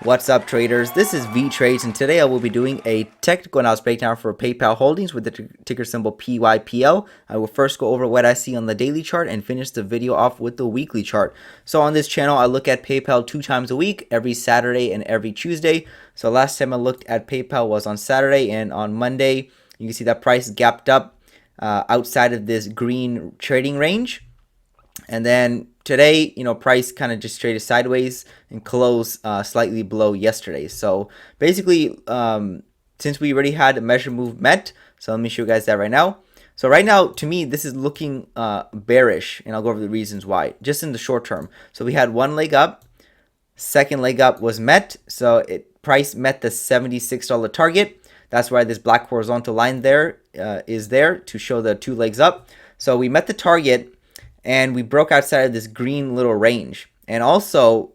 What's up, traders? This is Vee Trades, and today I will be doing a technical analysis breakdown for PayPal holdings with the ticker symbol PYPL. I will first go over what I see on the daily chart and finish the video off with the weekly chart. So on this channel, I look at PayPal 2 times a week, every Saturday and every Tuesday. So last time I looked at PayPal was on Saturday, and on Monday, you can see that price gapped up outside of this green trading range. And then today, price kind of just traded sideways and closed slightly below yesterday. So basically, since we already had a measure move met, so let me show you guys that right now. So right now, to me, this is looking bearish, and I'll go over the reasons why, just in the short term. So we had one leg up, second leg up was met. So price met the $76 target. That's why this black horizontal line there is there to show the 2 legs up. So we met the target, and we broke outside of this green little range. And also,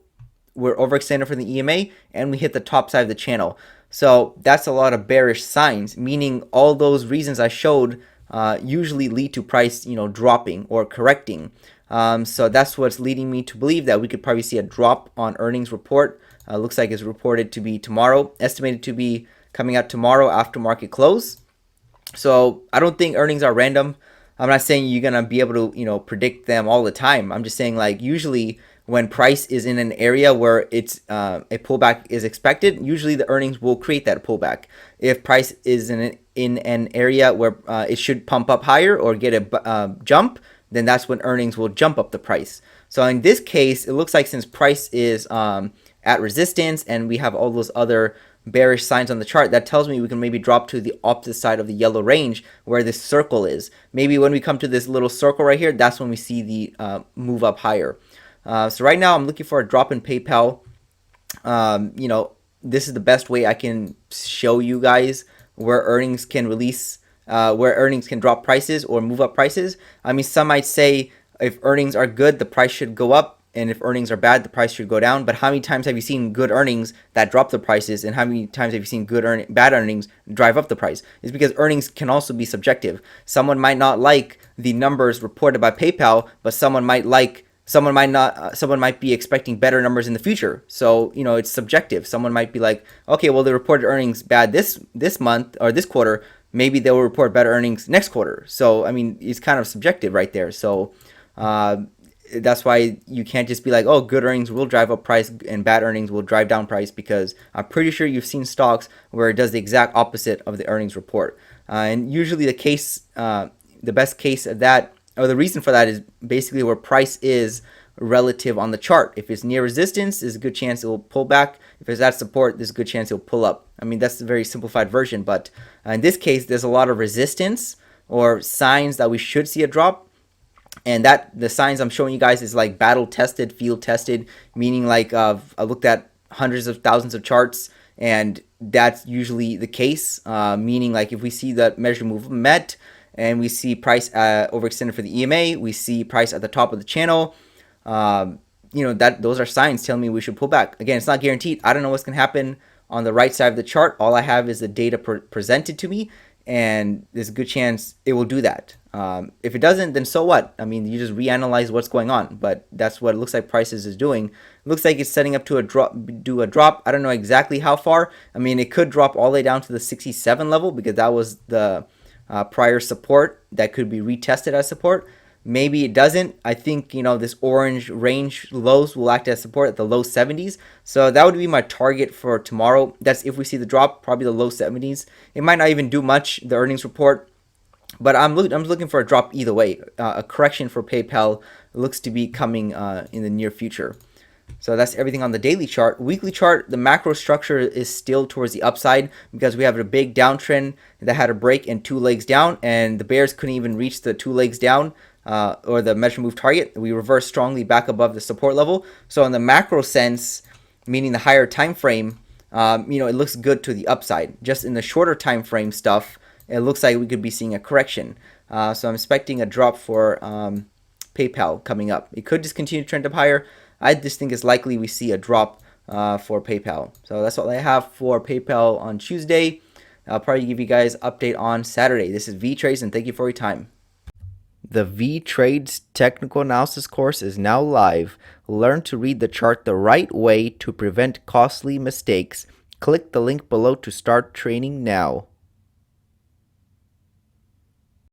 we're overextended from the EMA, and we hit the top side of the channel. So that's a lot of bearish signs, meaning all those reasons I showed usually lead to price, dropping or correcting. So that's what's leading me to believe that we could probably see a drop on earnings report. Looks like it's reported to be tomorrow, estimated to be coming out tomorrow after market close. So I don't think earnings are random. I'm not saying you're going to be able to, predict them all the time. I'm just saying, like, usually when price is in an area where it's a pullback is expected, usually the earnings will create that pullback. If price is in an area where it should pump up higher or get a jump, then that's when earnings will jump up the price. So in this case, it looks like since price is at resistance and we have all those other bearish signs on the chart, that tells me we can maybe drop to the opposite side of the yellow range where this circle is. Maybe when we come to this little circle right here, that's when we see the move up higher. So right now I'm looking for a drop in PayPal. This is the best way I can show you guys where earnings can where earnings can drop prices or move up prices. I mean, some might say if earnings are good, the price should go up. And if earnings are bad, the price should go down. But how many times have you seen good earnings that drop the prices, and how many times have you seen bad earnings drive up the price? It's because earnings can also be subjective. Someone might not like the numbers reported by PayPal, but someone might be expecting better numbers in the future. So it's subjective. Someone might be like, okay, well, they reported earnings bad this month or this quarter. Maybe they will report better earnings next quarter. So I mean, it's kind of subjective right there. So that's why you can't just be like, oh, good earnings will drive up price and bad earnings will drive down price, because I'm pretty sure you've seen stocks where it does the exact opposite of the earnings report. And usually the best case of that, or the reason for that, is basically where price is relative on the chart. If it's near resistance, there's a good chance it will pull back. If it's at support, there's a good chance it will pull up. I mean, that's a very simplified version, but in this case, there's a lot of resistance or signs that we should see a drop. And that the signs I'm showing you guys is like battle tested, field tested, meaning like I looked at hundreds of thousands of charts, and that's usually the case. Meaning like if we see that measure move met, and we see price overextended for the EMA, we see price at the top of the channel. That those are signs telling me we should pull back. Again, it's not guaranteed. I don't know what's gonna happen on the right side of the chart. All I have is the data presented to me, and there's a good chance it will do that. If it doesn't, then so what? I mean, you just reanalyze what's going on, but that's what it looks like prices is doing. It looks like it's setting up to do a drop. I don't know exactly how far. I mean, it could drop all the way down to the 67 level, because that was the prior support that could be retested as support. Maybe it doesn't. I think, this orange range lows will act as support at the low 70s. So that would be my target for tomorrow. That's if we see the drop, probably the low 70s. It might not even do much, the earnings report. But I'm looking for a drop either way. A correction for PayPal looks to be coming in the near future. So that's everything on the daily chart. Weekly chart, the macro structure is still towards the upside, because we have a big downtrend that had a break and 2 legs down, and the bears couldn't even reach the 2 legs down or the measure move target. We reversed strongly back above the support level. So in the macro sense, meaning the higher time frame, it looks good to the upside. Just in the shorter time frame stuff, it looks like we could be seeing a correction. So I'm expecting a drop for PayPal coming up. It could just continue to trend up higher. I just think it's likely we see a drop for PayPal. So that's all I have for PayPal on Tuesday. I'll probably give you guys an update on Saturday. This is Vee Trades, and thank you for your time. The Vee Trades technical analysis course is now live. Learn to read the chart the right way to prevent costly mistakes. Click the link below to start training now.